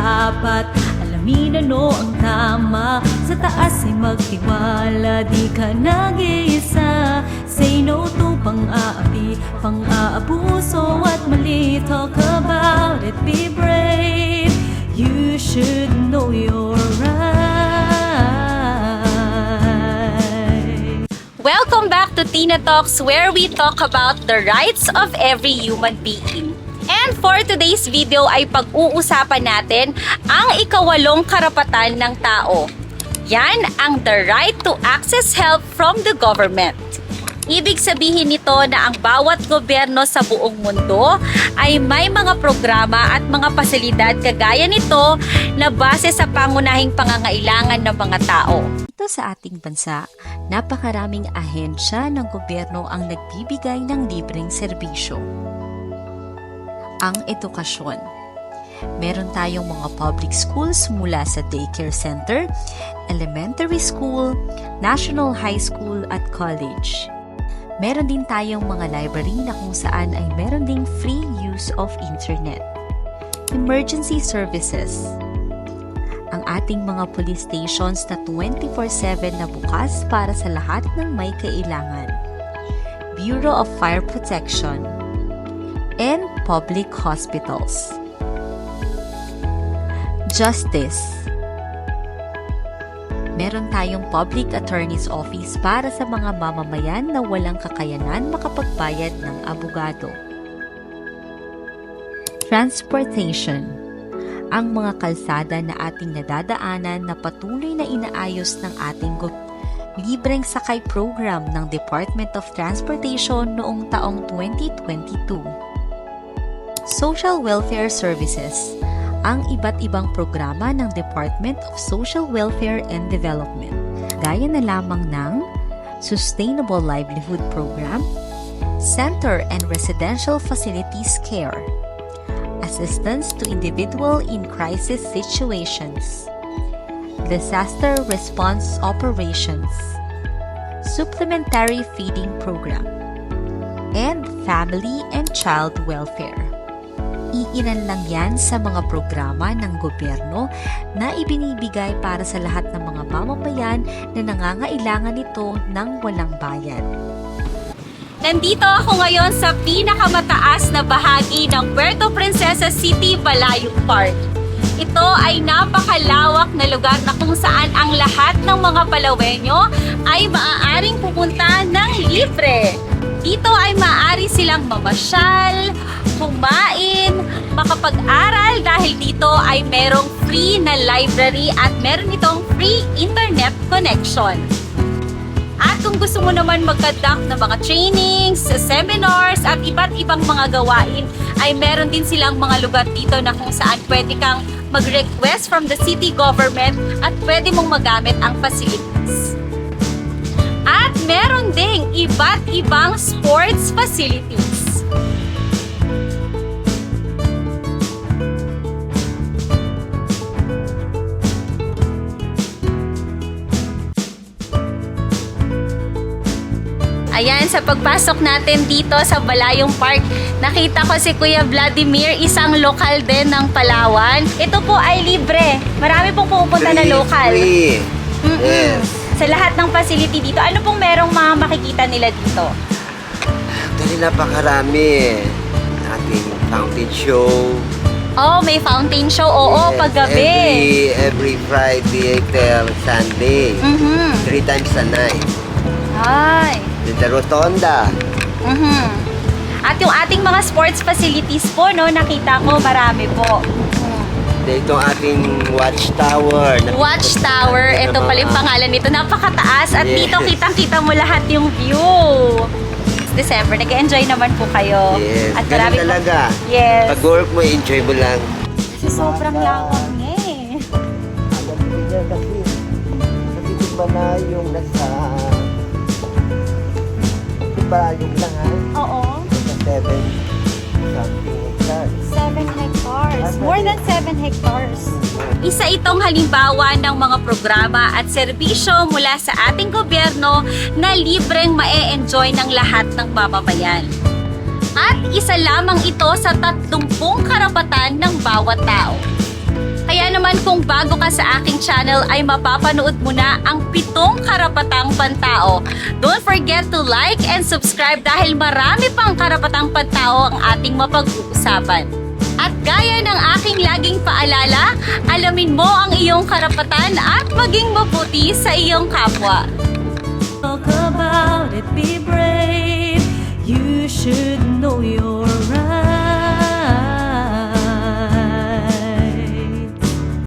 dapat alamin ano ang tama. Sa taas ay magtiwala, di ka nag-iisa. Say no to pang-aapi, pang-aabuso at mali. Talk about it, be brave. You should know you're right. Welcome back to Tina Talks, where we talk about the rights of every human being. And for today's video ay pag-uusapan natin ang ikawalong karapatan ng tao. Yan ang the right to access help from the government. Ibig sabihin nito na ang bawat gobyerno sa buong mundo ay may mga programa at mga pasilidad kagaya nito na base sa pangunahing pangangailangan ng mga tao. Dito sa ating bansa, napakaraming ahensya ng gobyerno ang nagbibigay ng libreng serbisyo. Ang edukasyon. Meron tayong mga public schools mula sa daycare center, elementary school, national high school at college. Meron din tayong mga library na kung saan ay meron ding free use of internet. Emergency services. Ang ating mga police stations na 24/7 na bukas para sa lahat ng may kailangan. Bureau of Fire Protection. And public hospitals. Justice. Meron tayong Public Attorney's Office para sa mga mamamayan na walang kakayanan makapagbayad ng abogado. Transportation. Ang mga kalsada na ating nadadaanan na patuloy na inaayos ng ating libreng sakay program ng Department of Transportation noong taong 2022. Social Welfare Services. Ang iba't ibang programa ng Department of Social Welfare and Development, gaya na lamang ng Sustainable Livelihood Program, Center and Residential Facilities Care, Assistance to Individual in Crisis Situations, Disaster Response Operations, Supplementary Feeding Program, and Family and Child Welfare. Iilan lang yan sa mga programa ng gobyerno na ibinibigay para sa lahat ng mga mamamayan na nangangailangan nito ng walang bayad. Nandito ako ngayon sa pinakamataas na bahagi ng Puerto Princesa City, Balayong Park. Ito ay napakalawak na lugar na kung saan ang lahat ng mga Palawenyo ay maaaring pupunta ng libre. Dito ay maaari silang mamasyal, kumain, makapag-aral dahil dito ay merong free na library at meron itong free internet connection. At kung gusto mo naman mag-conduct ng mga trainings, seminars at iba't ibang mga gawain, ay meron din silang mga lugar dito na kung saan pwede kang mag-request from the city government at pwede mong magamit ang facilities. At meron ding iba't ibang sports facilities. Ayan, sa pagpasok natin dito sa Balayong Park, nakita ko si Kuya Vladimir, isang lokal din ng Palawan. Ito po ay libre. Marami pong pumupunta na lokal. Free. Yes. Sa lahat ng facility dito, ano pong merong mga makikita nila dito? Dahil napakarami. Ating fountain show. Oh, may fountain show. Oo, Yes, paggabi. Every Friday till Sunday. 3 times a night. Ay. With the rotonda. At yung ating mga sports facilities po, no, nakita ko marami po. Ito ating watchtower. Watchtower, ito pala yung pangalan nito. Napakataas at Yes. dito kitang-kita mo lahat yung view. December, nag-enjoy naman po kayo. Yes, At ganun marami po- talaga. Yes. Pag work mo, enjoy mo lang. Kasi sobrang lawak niya eh. Alam mo niya kasi diba na yung nasa diba yung langan? Oo. Nasa 7 something hectares. 7 hectares. More than 7 hectares. Isa itong halimbawa ng mga programa at serbisyo mula sa ating gobyerno na libreng ma-e-enjoy ng lahat ng mamamayan. At isa lamang ito sa 30 karapatan ng bawat tao. Kaya naman kung bago ka sa aking channel ay mapapanood mo na ang 7 karapatang pantao. Don't forget to like and subscribe dahil marami pang karapatang pantao ang ating mapag-uusapan. At gaya ng aking laging paalala, alamin mo ang iyong karapatan at maging mabuti sa iyong kapwa. Talk about it, be brave. You should know your